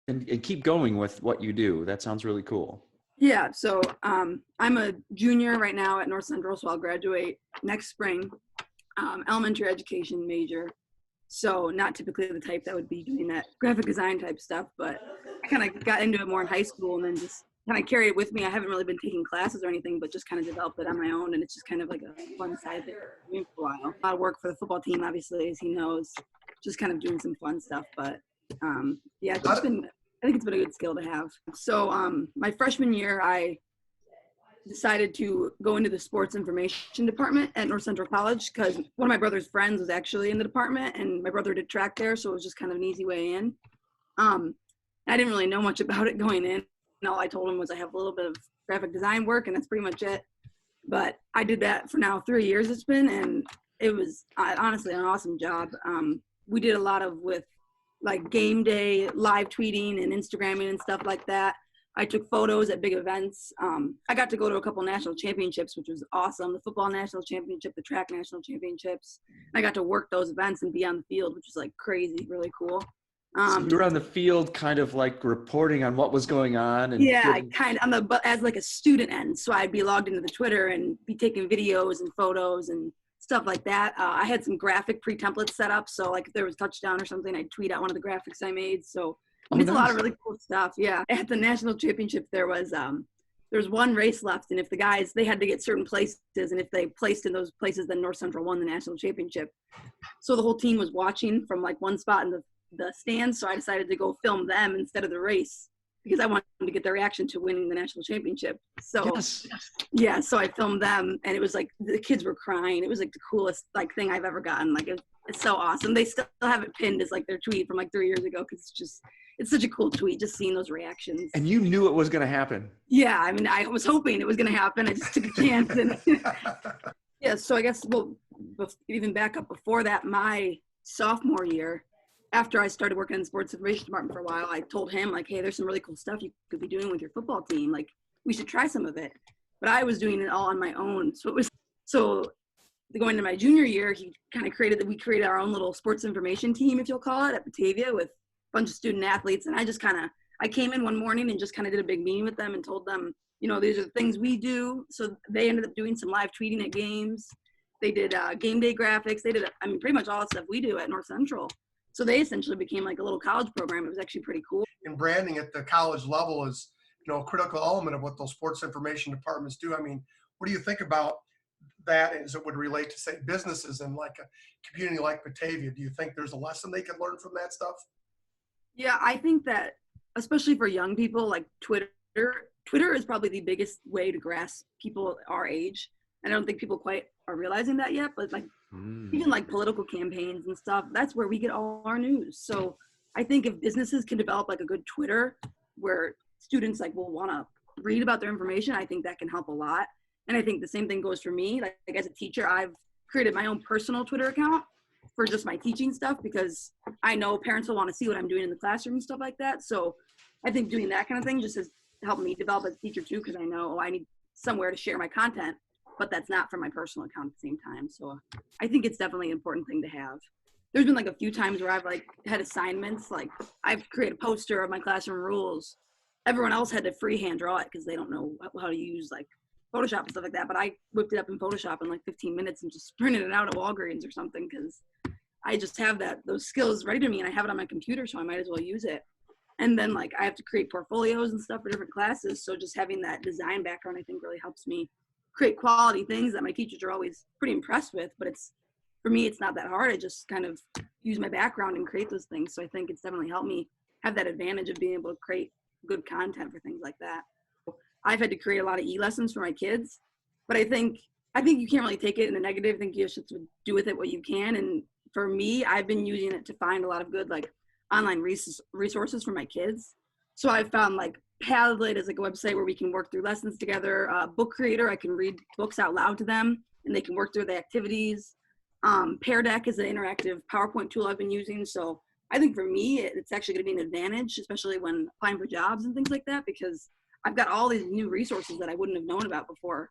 And keep going with what you do. That sounds really cool. Yeah, so I'm a junior right now at North Central, so I'll graduate next spring, elementary education major. So not typically the type that would be doing that graphic design type stuff, but I kind of got into it more in high school and then just kind of carried it with me. I haven't really been taking classes or anything, but just kind of developed it on my own, and it's just kind of like a fun side thing I've been doing for a while. A lot of work for the football team, obviously, as he knows, just kind of doing some fun stuff, but yeah, it's just been, I think it's been a good skill to have. So my freshman year, I decided to go into the sports information department at North Central College because one of my brother's friends was actually in the department, and my brother did track there, so it was just kind of an easy way in. I didn't really know much about it going in. And all I told him was I have a little bit of graphic design work, and that's pretty much it. But I did that for now 3 years it's been, and it was honestly an awesome job. We did a lot of with like game day live tweeting and Instagramming and stuff like that. I took photos at big events. I got to go to a couple national championships, which was awesome. The football national championship, the track national championships. I got to work those events and be on the field, which was like crazy, really cool. So you were on the field kind of like reporting on what was going on. And yeah, I kind of but as like a student end. So I'd be logged into the Twitter and be taking videos and photos and stuff like that. I had some graphic pre-templates set up. So like if there was a touchdown or something, I'd tweet out one of the graphics I made. So it's nice. A lot of really cool stuff. Yeah. At the national championship, there was one race left. And if the guys, they had to get certain places. And if they placed in those places, then North Central won the national championship. So the whole team was watching from like one spot in the stands. So I decided to go film them instead of the race because I wanted to get their reaction to winning the national championship. So yes. Yeah, so I filmed them, and it was like the kids were crying. It was like the coolest like thing I've ever gotten. Like it's so awesome. They still have it pinned as like their tweet from like 3 years ago because it's such a cool tweet, just seeing those reactions. And you knew it was going to happen. Yeah, I mean, I was hoping it was going to happen. I just took a chance. And yeah, so I guess we'll even back up before that, my sophomore year, after I started working in the sports information department for a while, I told him like, hey, there's some really cool stuff you could be doing with your football team. Like, we should try some of it. But I was doing it all on my own. So going into my junior year, we created our own little sports information team, if you'll call it, at Batavia with a bunch of student athletes. And I came in one morning and just kind of did a big meeting with them and told them, these are the things we do. So they ended up doing some live tweeting at games. They did game day graphics. They did, pretty much all the stuff we do at North Central. So they essentially became like a little college program. It was actually pretty cool. And branding at the college level is, a critical element of what those sports information departments do. What do you think about that as it would relate to, say, businesses in like a community like Batavia? Do you think there's a lesson they can learn from that stuff? Yeah, I think that especially for young people, like Twitter is probably the biggest way to grasp people our age. I don't think people quite are realizing that yet, but like even like political campaigns and stuff, that's where we get all our news. So I think if businesses can develop like a good Twitter where students like will want to read about their information, I think that can help a lot. And I think the same thing goes for me. Like as a teacher, I've created my own personal Twitter account for just my teaching stuff because I know parents will want to see what I'm doing in the classroom and stuff like that. So I think doing that kind of thing just has helped me develop as a teacher too, because I know I need somewhere to share my content, but that's not from my personal account at the same time. So I think it's definitely an important thing to have. There's been like a few times where I've like had assignments, like I've created a poster of my classroom rules. Everyone else had to freehand draw it because they don't know how to use like Photoshop and stuff like that. But I whipped it up in Photoshop in like 15 minutes and just printed it out at Walgreens or something because I just have those skills ready to me and I have it on my computer, so I might as well use it. And then like I have to create portfolios and stuff for different classes. So just having that design background, I think really helps me create quality things that my teachers are always pretty impressed with. But for me, it's not that hard. I just kind of use my background and create those things. So I think it's definitely helped me have that advantage of being able to create good content for things like that. I've had to create a lot of e-lessons for my kids, but I think you can't really take it in a negative. I think you should do with it what you can. And for me, I've been using it to find a lot of good like online resources for my kids. So I found like Padlet is like a website where we can work through lessons together. Book Creator, I can read books out loud to them and they can work through the activities. Pear Deck is an interactive PowerPoint tool I've been using. So I think for me, it's actually going to be an advantage, especially when applying for jobs and things like that, because I've got all these new resources that I wouldn't have known about before.